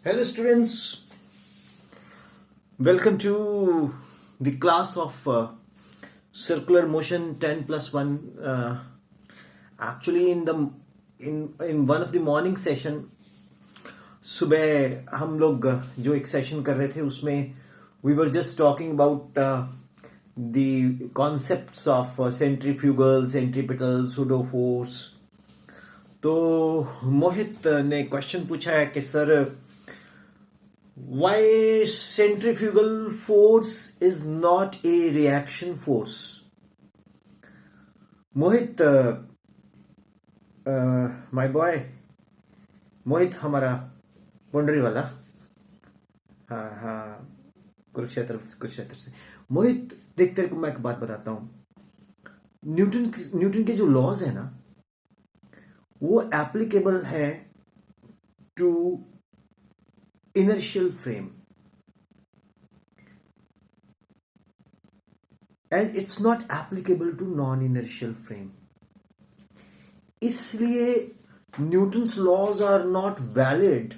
Hello, students. Welcome to the class of circular motion 10 plus 1. Actually, in one of the morning session, सुबह हम लोग जो एक session कर रहे थे उसमें we were just talking about the concepts of centrifugal, centripetal, pseudo force. तो मोहित ने क्वेश्चन पूछा है कि sir why centrifugal force is not a reaction force. Mohit my boy Mohit हमारा पुंडरी वाला, हाँ हाँ, कुरुक्षेत्र से मोहित। देख, तेरे को मैं एक बात बताता हूं। न्यूटन के जो लॉज है ना, वो एप्लीकेबल है to inertial frame and it's not applicable to non-inertial frame. इसलिए Newton's laws are not valid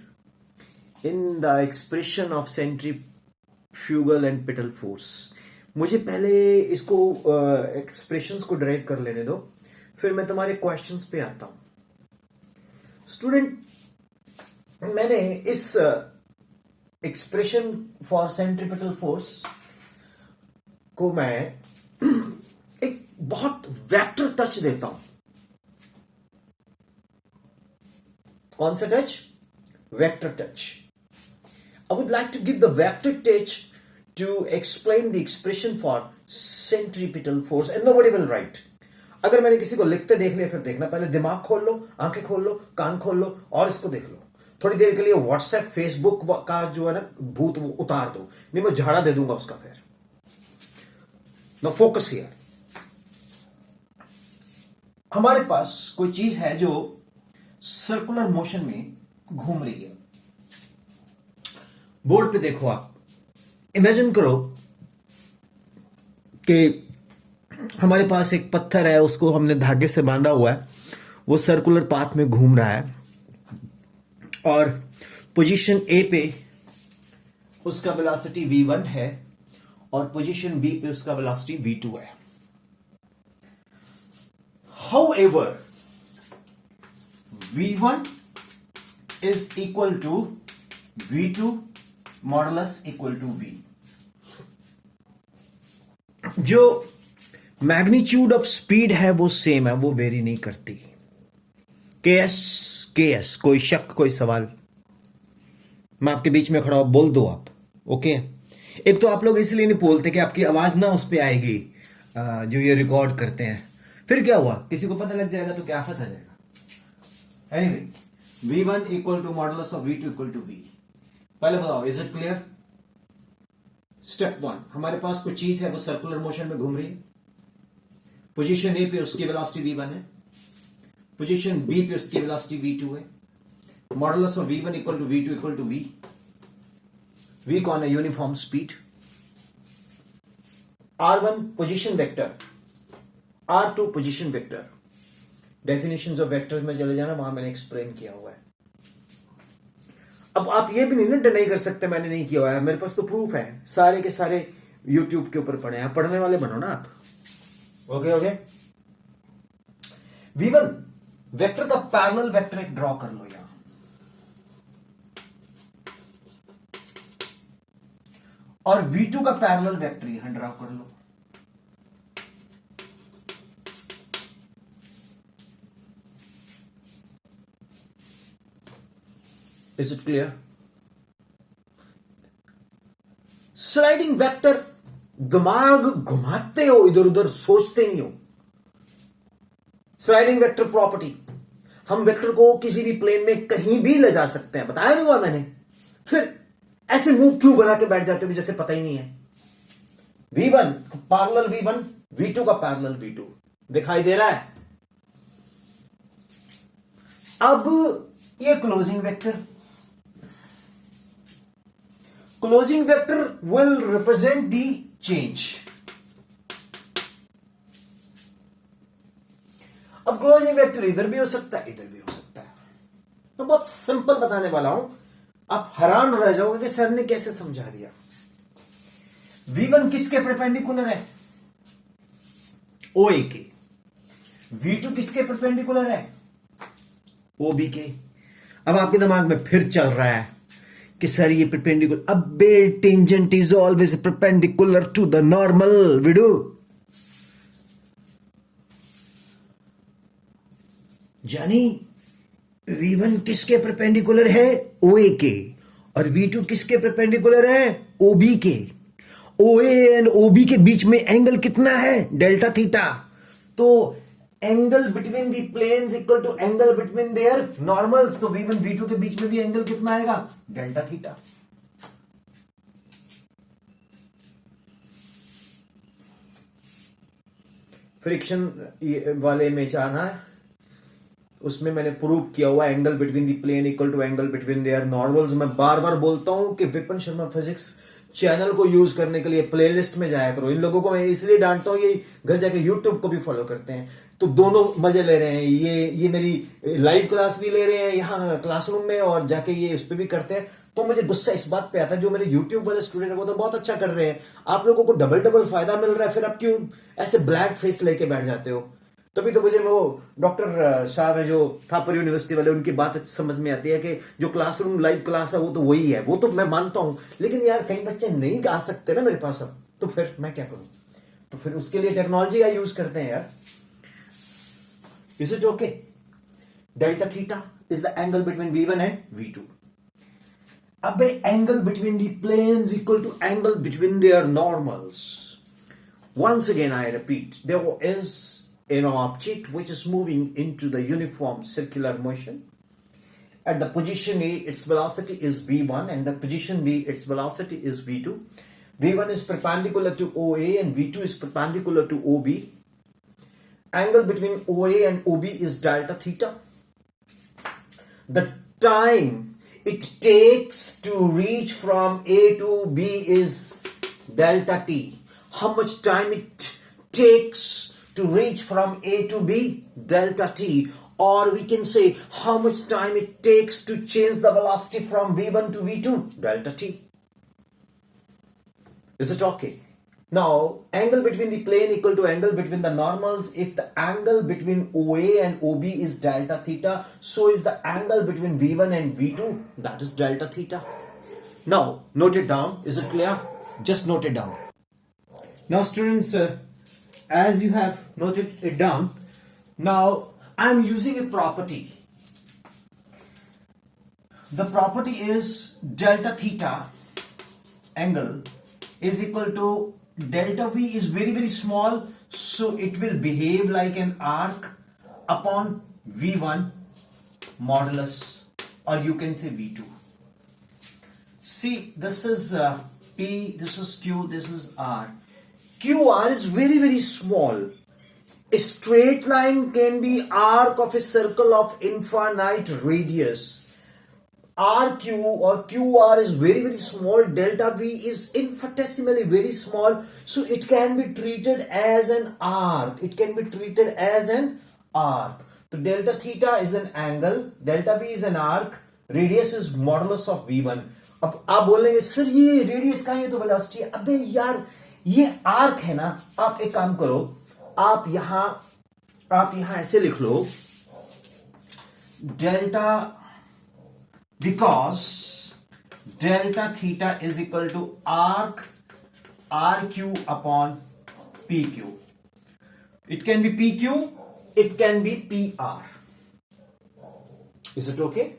in the expression of centrifugal and pital force. मुझे पहले इसको एक्सप्रेशंस को ड्राइव कर लेने दो, फिर मैं तुम्हारे क्वेश्चंस पे आता हूं। स्टूडेंट, मैंने इस एक्सप्रेशन फॉर सेंट्रीपिटल फोर्स को मैं एक बहुत वेक्टर टच देता हूं। कौन सा touch? Vector touch. I would like to give the vector touch to explain the expression for centripetal force and nobody will write. अगर मैंने किसी को लिखते देख लिया, फिर देखना, पहले दिमाग खोल लो, आंखें खोल लो, कान खोल लो और इसको देख लो। थोड़ी देर के लिए व्हाट्सएप फेसबुक का जो है ना भूत वो उतार दो, नहीं मैं झाड़ा दे दूंगा उसका। फिर नो फोकस हियर। हमारे पास कोई चीज है जो सर्कुलर मोशन में घूम रही है। बोर्ड पे देखो, आप इमेजिन करो कि हमारे पास एक पत्थर है, उसको हमने धागे से बांधा हुआ है, वो सर्कुलर पाथ में घूम रहा है और पोजीशन ए पे उसका वेलोसिटी v1 है और पोजीशन बी पे उसका वेलोसिटी v2 है। However, v1 is equal to v2 modulus equal to v। जो मैग्नीट्यूड ऑफ स्पीड है वो सेम है, वो वेरी नहीं करती। केएस, कोई शक, कोई सवाल? मैं आपके बीच में खड़ा हूं, बोल दो आप। ओके। एक तो आप लोग इसलिए नहीं बोलते कि आपकी आवाज ना उस पे आएगी जो ये रिकॉर्ड करते हैं, फिर क्या हुआ, किसी को पता लग जाएगा तो क्या आफत आ जाएगा। Anyway, v1 equal to modulus of v2 equal to v। पहले बताओ, इज इट क्लियर? स्टेप 1, हमारे पास कोई चीज है, वो सर्कुलर मोशन में घूम रही है। पोजीशन ए पे उसकी वेलोसिटी v1 है, पोजीशन बी पे उसकी वेलोसिटी v2 है। Modulus of v1 equal to v2 equal to v। v कौन है? Uniform speed. r1 position vector, r2 position vector. Definitions of vectors में चले जाना, वहां मैंने एक्सप्लेन किया हुआ है। अब आप ये भी नहीं ना डिनाई कर सकते मैंने नहीं किया हुआ है, मेरे पास तो प्रूफ है, सारे के सारे यूट्यूब के ऊपर पढ़े हैं। पढ़ने वाले बनो ना आप। ओके। v1 वेक्टर का पैरेलल वेक्टर एक ड्रॉ कर लो यहां, और v2 का पैरेलल वेक्टर यहां ड्रॉ कर लो। Is it clear? Sliding vector, दिमाग घुमाते हो, इधर उधर सोचते नहीं हो। स्लाइडिंग वेक्टर प्रॉपर्टी, हम वेक्टर को किसी भी प्लेन में कहीं भी ले जा सकते हैं, बताया नहीं हुआ मैंने? फिर ऐसे मुंह क्यों बना के बैठ जाते हो जैसे पता ही नहीं है? v1 पैरेलल v1, v2 का पैरेलल v2 दिखाई दे रहा है। अब ये closing vector, closing vector will represent the change. अब क्लोजिंग वेक्टर इधर भी हो सकता है, इधर भी हो सकता है। तो बहुत सिंपल बताने वाला हूं, आप हैरान रह जाओगे कि सर ने कैसे समझा दिया। V1 किसके परपेंडिकुलर है? OA के। V2 किसके परपेंडिकुलर है? OB के। अब आपके दिमाग में फिर चल रहा है कि सर ये परपेंडिकुलर, अबे tangent is always perpendicular to the normal widow. यानी V1 किसके परपेंडिकुलर है? OA के। और V2 किसके परपेंडिकुलर है? OB के। OA एंड OB के बीच में एंगल कितना है? Delta theta. तो angle between the planes equal to angle between their normals. तो V1 V2 के बीच में भी एंगल कितना आएगा? Delta theta. फ्रिक्शन वाले में जाना, उसमें मैंने प्रूव किया हुआ angle between the plane equal to angle between their normals. मैं बार बार बोलता हूं कि विपिन शर्मा फिजिक्स चैनल को यूज करने के लिए प्लेलिस्ट में जाया करो। इन लोगों को मैं इसलिए डांटता हूं, ये घर जाके यूट्यूब को भी फॉलो करते हैं, तो दोनों मजे ले रहे हैं। ये मेरी लाइव क्लास भी ले रहे हैं यहाँ क्लासरूम में, और जाके ये उस पर भी करते हैं। तो मुझे गुस्सा इस बात पे आता है, जो मेरे यूट्यूब वाले स्टूडेंट है वो तो बहुत अच्छा कर रहे हैं, आप लोगों को डबल डबल फायदा मिल रहा है, फिर आप क्यों ऐसे ब्लैक फेस लेके बैठ जाते हो? तभी तो मुझे वो डॉक्टर साहब है जो थापर यूनिवर्सिटी वाले, उनकी बात समझ में आती है कि जो क्लासरूम लाइव क्लास है वो तो वही है, वो तो मैं मानता हूं। लेकिन यार कई बच्चे नहीं आ सकते ना मेरे पास अब, तो फिर मैं क्या करूं? तो फिर उसके लिए टेक्नोलॉजी का यूज करते हैं यार। Is it okay? Delta theta is the angle between V1 and V2। अब angle between the planes equal to angle between their normals. Once again I repeat, there is an object which is moving into the uniform circular motion. At the position A, its velocity is V1, and the position B, its velocity is V2. V1 is perpendicular to OA and V2 is perpendicular to OB. Angle between OA and OB is delta theta. The time it takes to reach from A to B is delta T. How much time it takes to reach from A to B? Delta T. Or we can say how much time it takes to change the velocity from V1 to V2? Delta T. Is it okay? Now, angle between the plane equal to angle between the normals. If the angle between OA and OB is delta theta, so is the angle between V1 and V2, that is delta theta. Now, note it down. Is it clear? Just note it down. Now students, as you have noted it down, now I am using a property. The property is delta theta angle is equal to delta V is very very small, so it will behave like an arc upon V1 modulus, or you can say V2. See, this is P, this is Q, this is R. QR is very very small. A straight line can be arc of a circle of infinite radius. RQ or QR is very very small. Delta V is infinitesimally very small, so it can be treated as an arc. It can be treated as an arc. So delta theta is an angle, delta V is an arc, radius is modulus of V1. अब आप बोलेंगे sir ये radius का है तो velocity है। अबे यार ये आर्क है ना, आप एक काम करो, आप यहां ऐसे लिख लो delta, because delta theta is equal to arc R Q upon P Q. It can be PQ, it can be PR. Is it okay?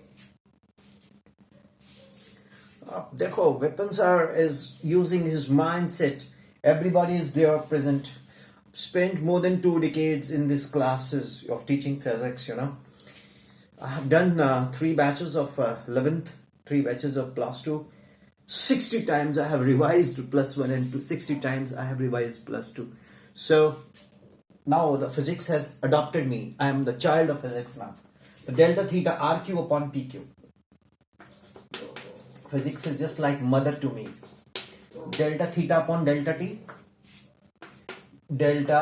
देखो, Vipin sir is using his mindset. Everybody is there present. Spent more than 2 decades in these classes of teaching physics, you know. I have done 3 batches of 11th, 3 batches of plus 2. 60 times I have revised plus 1 and 2. 60 times I have revised plus 2. So, now the physics has adopted me. I am the child of physics now. The delta theta RQ upon PQ. Physics is just like mother to me. Delta theta upon delta T. Delta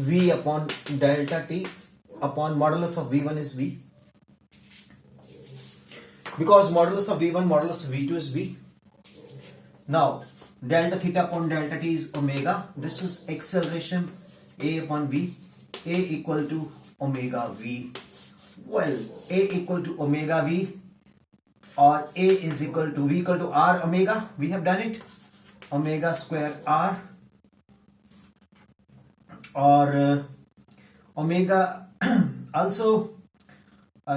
V upon delta T upon modulus of V1 is V. because modulus of v1 modulus of v2 is v. Now delta theta upon delta t is omega. This is acceleration a upon v. A equal to omega v. Well, a equal to omega v or a is equal to v equal to r omega. We have done it. Omega square r or omega also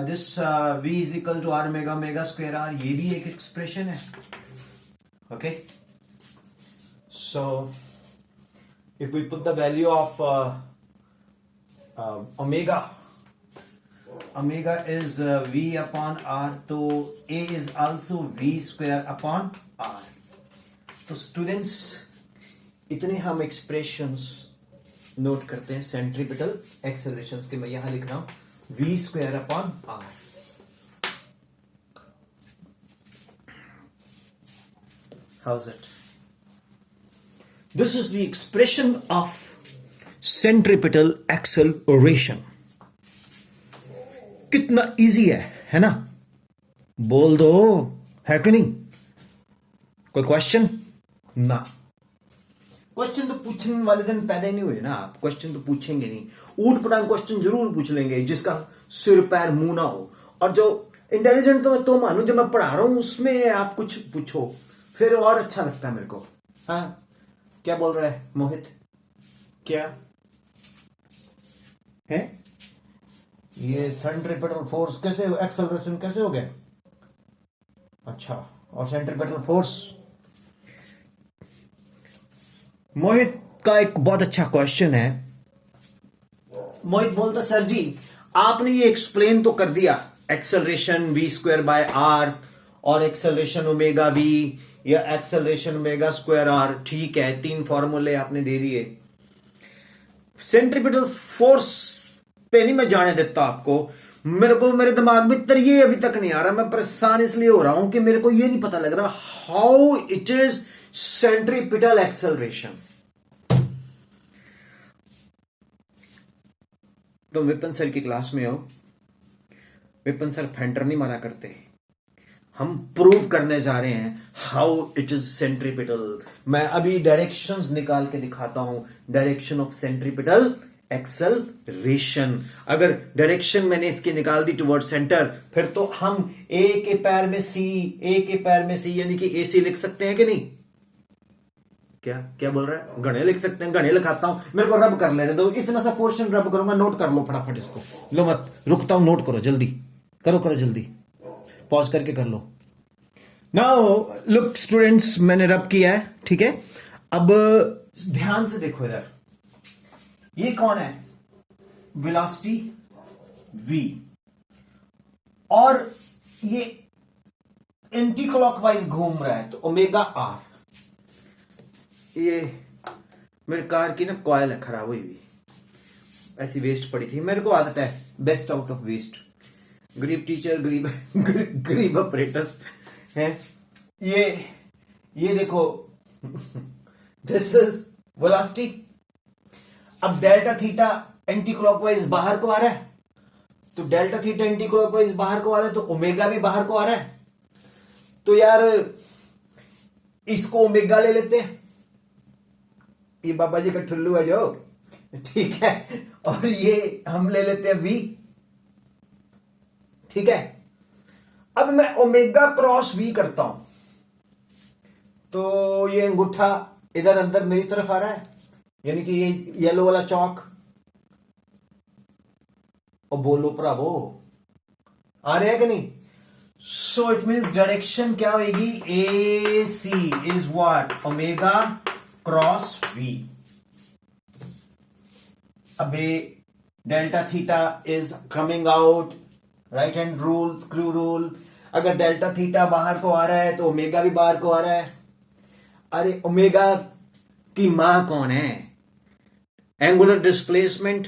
this v is equal to r omega omega square r. ये भी एक expression है. Okay. So if we put the value of omega is v upon r, तो a is also v square upon r. तो students इतने हम expressions note करते हैं सेंट्रीपिटल एक्सेलरेशंस के. मैं यहां लिख रहा हूं v square upon r. How's it? This is the expression of centripetal acceleration. कितना इजी है ना? बोल दो, है कि नहीं? कोई क्वेश्चन? ना. क्वेश्चन तो पूछने वाले दिन पैदा ही नहीं हुए ना. आप क्वेश्चन तो पूछेंगे नहीं. ऊट पटांग क्वेश्चन जरूर पूछ लेंगे जिसका सिर पैर मुंह ना हो. और जो इंटेलिजेंट तो मैं तो मानूं, जो मैं पढ़ा रहा हूं उसमें आप कुछ पूछो, फिर और अच्छा लगता है मेरे को. हाँ, क्या बोल रहा है मोहित? क्या है ये सेंट्रीपिटल फोर्स कैसे, एक्सेलरेशन कैसे हो गया? अच्छा, और सेंट्रीपिटल फोर्स. मोहित का एक बहुत अच्छा क्वेश्चन है. मोहित बोलता सर जी आपने ये एक्सप्लेन तो कर दिया, acceleration V square by R और एक्सेलरेशन ओमेगा वी या एक्सेलरेशन ओमेगा स्क्वायर आर. ठीक है, 3 फॉर्मूले आपने दे दिए. सेंट्रीपिटल फोर्स पे नहीं मैं जाने देता आपको. मेरे को मेरे दिमाग में ये अभी तक नहीं आ रहा. मैं परेशान इसलिए हो रहा हूं कि मेरे को ये नहीं पता लग रहा how it is centripetal acceleration. तो विपिन सर की क्लास में हो. विपिन सर फेंटर नहीं मारा करते. हम प्रूव करने जा रहे हैं हाउ इट इज सेंट्रीपिटल. मैं अभी डायरेक्शंस निकाल के दिखाता हूं. Direction of centripetal acceleration. अगर डायरेक्शन मैंने इसकी निकाल दी टुवर्ड सेंटर, फिर तो हम ए के पैर में सी, ए के पैर में सी यानी कि ए सी लिख सकते हैं कि नहीं? क्या क्या बोल रहा है? घने लिख सकते हैं. घने लिखाता हूं. मेरे को रब कर लेने दो. इतना सा पोर्शन रब करूंगा. नोट कर लो फटाफट इसको. लो मत, रुकता हूं. नोट करो जल्दी. करो जल्दी. पॉज करके कर लो. नाउ लुक स्टूडेंट्स, मैंने रब किया है. ठीक है, अब ध्यान से देखो इधर. ये कौन है? वेलोसिटी v, और ये एंटी क्लॉकवाइज घूम रहा है, तो ओमेगा r. ये मेरी कार की ना कॉइल है खराब हुई हुई, ऐसी वेस्ट पड़ी थी. मेरे को आदत है बेस्ट आउट ऑफ वेस्ट. गरीब टीचर, गरीब ऑपरेटर्स है. ये देखो दिस इज वेलोसिटी. अब डेल्टा थीटा एंटी क्लॉकवाइज बाहर को आ रहा है, तो डेल्टा थीटा एंटी क्लॉकवाइज बाहर को आ रहा है, तो ओमेगा भी बाहर को आ रहा है. तो यार इसको ओमेगा ले लेते हैं. ये बाबा जी का ठुल्लू है जो, ठीक है. और ये हम ले लेते हैं v. ठीक है. अब मैं ओमेगा क्रॉस v करता हूं, तो ये अंगूठा इधर अंदर मेरी तरफ आ रहा है, यानी कि ये येलो वाला चौक. और बोलो प्रावो, आ रहा है कि नहीं? सो इट मीन्स डायरेक्शन क्या होगी? A C is what? Omega cross v. अबे delta theta is coming out. Right hand rule, screw rule. अगर डेल्टा थीटा बाहर को आ रहा है तो ओमेगा भी बाहर को आ रहा है. अरे ओमेगा की मां कौन है? Angular displacement.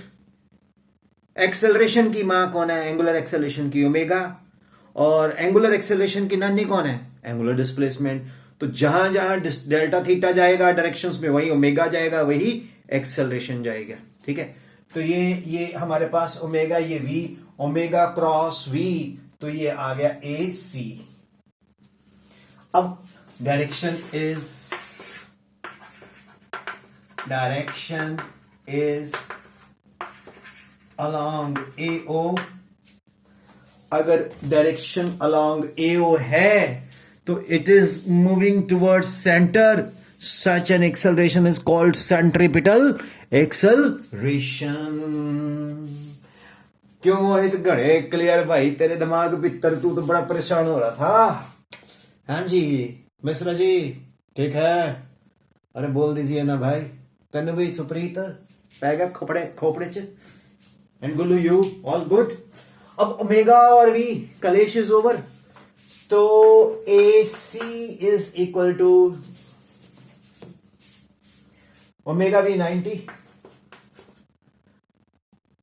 एक्सेलरेशन की मां कौन है? एंगुलर एक्सेलरेशन की ओमेगा. और एंगुलर एक्सेलरेशन की नानी कौन है? Angular displacement. तो जहां जहां डेल्टा थीटा जाएगा डायरेक्शंस में, वही ओमेगा जाएगा, वही एक्सेलरेशन जाएगा. ठीक है. तो ये हमारे पास ओमेगा, ये v, ओमेगा क्रॉस v. तो ये आ गया ए सी। अब डायरेक्शन इज अलोंग AO। अगर डायरेक्शन अलोंग AO है तो it is moving towards centre. Such an acceleration is called centripetal acceleration. क्यों मोहित घड़े क्लियर भाई, तेरे दिमाग भीतर तू तो बड़ा परेशान हो रहा था। हाँ जी मिश्रा जी, ठीक है। अरे बोल दीजिए ना भाई, तेन भी सुप्रीत पैगा खोपड़े च and Gullu you all good. अब ओमेगा और वी कलेश इज ओवर, तो AC is equal to omega V 90।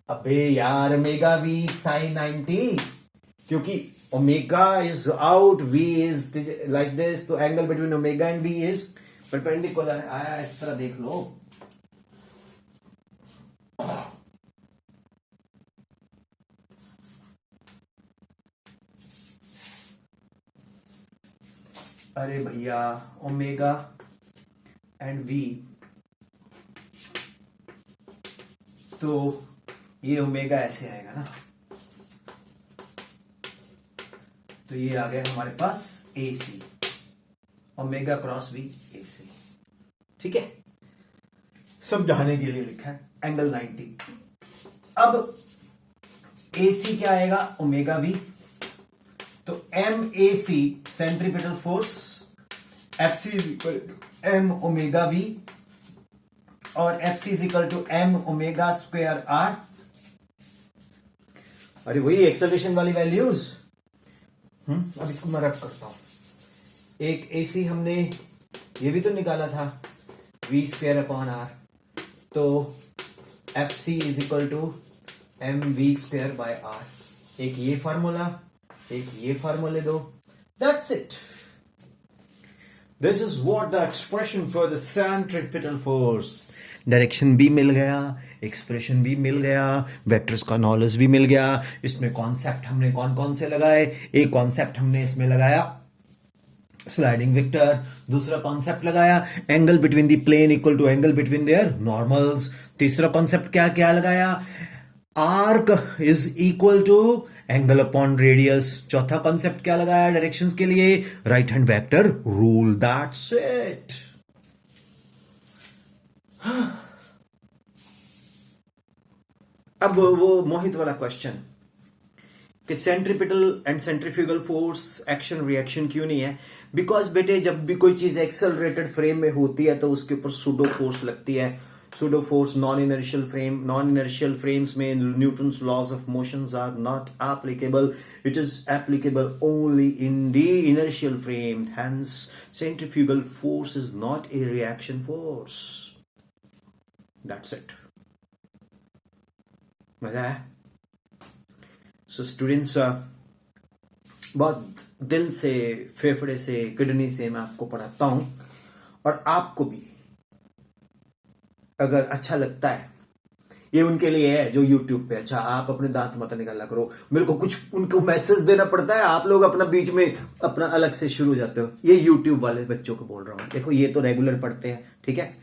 अबे यार ओमेगा वी साइन 90, क्योंकि omega is out, V is like this, तो angle between omega and V is perpendicular. आया इस तरह देख लो। अरे भैया ओमेगा एंड वी, तो ये ओमेगा ऐसे आएगा ना, तो ये आ गया हमारे पास AC, omega cross V AC। ठीक है, समझाने के लिए लिखा है एंगल 90। अब AC क्या आएगा, ओमेगा वी, तो MAC centripetal force, FC is equal to M omega V, और FC is equal to M omega square R। अरे वही एक्सेलरेशन वाली वैल्यूज। अब इसको मैं रख करता हूं। एक AC हमने ये भी तो निकाला था, V स्क्वायर अपॉन R, तो FC is equal to MV square by R। एक ये फार्मूला, एक ये फार्मूले दो, that's it. This is what the expression for the centripetal force. Direction भी मिल गया, एक्सप्रेशन भी मिल गया, वेक्टर्स का नॉलेज भी मिल गया। इसमें कॉन्सेप्ट हमने कौन कौन से लगाए, एक कॉन्सेप्ट हमने इसमें लगाया स्लाइडिंग वेक्टर, दूसरा कॉन्सेप्ट लगाया angle between the plane equal to angle between their normals, तीसरा कॉन्सेप्ट क्या क्या लगाया, arc is equal to angle upon radius, चौथा कॉन्सेप्ट क्या लगाया डायरेक्शंस के लिए, right hand vector rule. That's it. अब वो मोहित वाला क्वेश्चन कि centripetal and centrifugal force action reaction क्यों नहीं है, बिकॉज बेटे जब भी कोई चीज एक्सेलरेटेड फ्रेम में होती है तो उसके ऊपर सूडो फोर्स लगती है। Pseudo force non inertial frames में Newton's laws of motions are not applicable, it is applicable only in the inertial frame, hence centrifugal force is not a reaction force. That's it. मजा है? So students, बहुत दिल से, फेफड़े से, kidney से मैं आपको पढ़ाता हूं, और आपको भी अगर अच्छा लगता है, ये उनके लिए है जो YouTube पे। अच्छा आप अपने दांत मत निकाला करो, मेरे को कुछ उनको मैसेज देना पड़ता है, आप लोग अपना बीच में अपना अलग से शुरू हो जाते हो। ये YouTube वाले बच्चों को बोल रहा हूं, देखो ये तो रेगुलर पढ़ते हैं, ठीक है।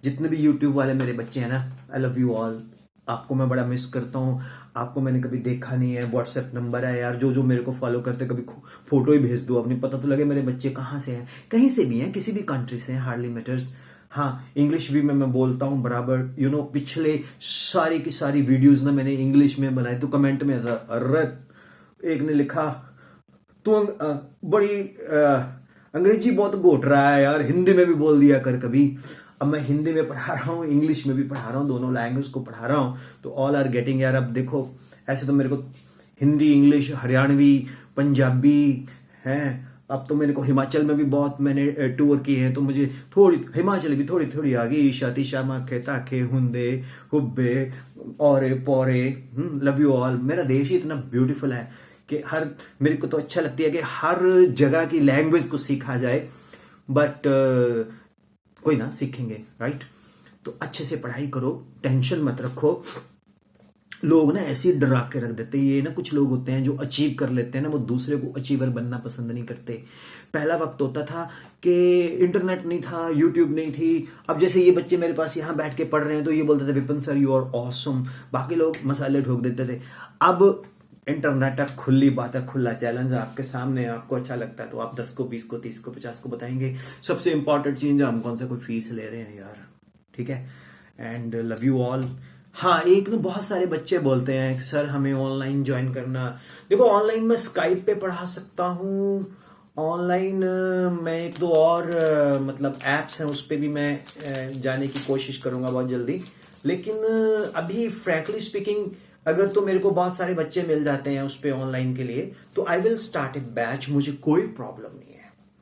जितने भी YouTube वाले मेरे बच्चे हैं ना, आई लव यू ऑल। आपको मैं बड़ा मिस करता हूँ, आपको मैंने कभी देखा नहीं है। व्हाट्सएप नंबर है यार, जो जो मेरे को फॉलो करते कभी फोटो ही भेज दो अपनी, पता तो लगे मेरे बच्चे कहाँ से हैं, कहीं से भी हैं, किसी भी कंट्री से हैं, हार्डली मैटर्स। हाँ, इंग्लिश भी मैं बोलता हूँ बराबर, यू नो। पिछले सारी की सारी वीडियोस ना मैंने इंग्लिश में बनाई, तो कमेंट में था, अरे एक ने लिखा तू बड़ी अंग्रेजी बहुत घोट रहा है यार, हिंदी में भी बोल दिया कर कभी। अब मैं हिंदी में पढ़ा रहा हूँ, इंग्लिश में भी पढ़ा रहा हूँ, दोनों लैंग्वेज को पढ़ा रहा हूँ, तो ऑल आर गेटिंग यार। अब देखो ऐसे तो मेरे को हिंदी, इंग्लिश, हरियाणवी, पंजाबी है, अब तो मेरे को हिमाचल में भी बहुत मैंने टूर किए हैं, तो मुझे थोड़ी हिमाचली भी थोड़ी थोड़ी आ गई। ईशा तीशा माखे ताखे हुंदे हुब्बे औरे पौरे, लव यू ऑल। मेरा देश ही इतना ब्यूटीफुल है कि हर, मेरे को तो अच्छा लगती है कि हर जगह की लैंग्वेज को सीखा जाए, बट कोई ना, सीखेंगे, राइट। तो अच्छे से पढ़ाई करो, टेंशन मत रखो, लोग ना ऐसे ही डरा के रख देते हैं। ये ना कुछ लोग होते हैं जो अचीव कर लेते हैं ना, वो दूसरे को अचीवर बनना पसंद नहीं करते। पहला वक्त होता था कि इंटरनेट नहीं था, यूट्यूब नहीं थी। अब जैसे ये बच्चे मेरे पास यहाँ बैठ के पढ़ रहे हैं तो ये बोलते थे Vipin sir you are awesome, बाकी लोग मसाले ठोक देते थे। अब इंटरनेट है, खुली बात है, खुला चैलेंज है आपके सामने। आपको अच्छा लगता है तो आप 10 को 20 को 30 को 50 को बताएंगे। सबसे इंपॉर्टेंट चीज, हम कौन सा कोई फीस ले रहे हैं यार, ठीक है। And love you all. हाँ, एक ना बहुत सारे बच्चे बोलते हैं कि सर हमें ऑनलाइन ज्वाइन करना। देखो ऑनलाइन मैं स्काइप पे पढ़ा सकता हूँ, ऑनलाइन मैं एक दो और मतलब एप्स हैं उस पे भी मैं जाने की कोशिश करूंगा बहुत जल्दी। लेकिन अभी फ्रैंकली स्पीकिंग अगर तो मेरे को बहुत सारे बच्चे मिल जाते हैं उस पे ऑनलाइन के लिए तो I will start A batch, मुझे कोई प्रॉब्लम नहीं है।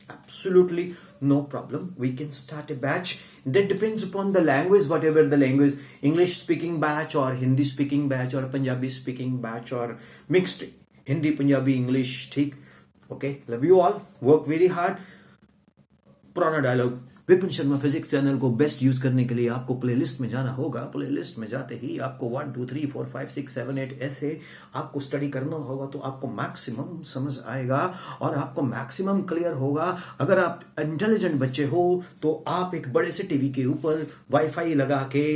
Absolutely no problem. We can start a batch. That depends upon the language, whatever the language, English speaking batch or Hindi speaking batch or Punjabi speaking batch or mixed Hindi, Punjabi, English. ठीक? Okay. Love you all. Work very hard. पुराना dialogue, Vipin Sharma physics channel को best use करने के लिए आपको playlist में जाना होगा। प्लेलिस्ट में जाते ही आपको 1 2 3 4 5 6 7 8 ऐसे आपको स्टडी करना होगा तो आपको मैक्सिमम समझ आएगा और आपको मैक्सिमम क्लियर होगा। अगर आप इंटेलिजेंट बच्चे हो तो आप एक बड़े से टीवी के ऊपर वाईफाई लगा के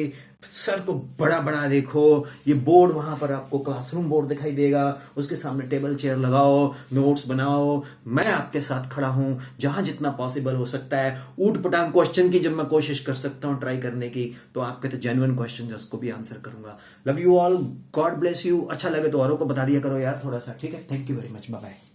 सर को बड़ा बड़ा देखो, ये बोर्ड वहां पर आपको क्लासरूम बोर्ड दिखाई देगा, उसके सामने टेबल चेयर लगाओ, नोट्स बनाओ। मैं आपके साथ खड़ा हूं जहां जितना पॉसिबल हो सकता है। ऊट पटांग क्वेश्चन की जब मैं कोशिश कर सकता हूं ट्राई करने की तो आपके तो जेन्युइन क्वेश्चन है उसको भी आंसर करूंगा। Love you all, God bless you. अच्छा लगे तो औरों को बता दिया करो यार थोड़ा सा, ठीक है। Thank you very much, bye bye.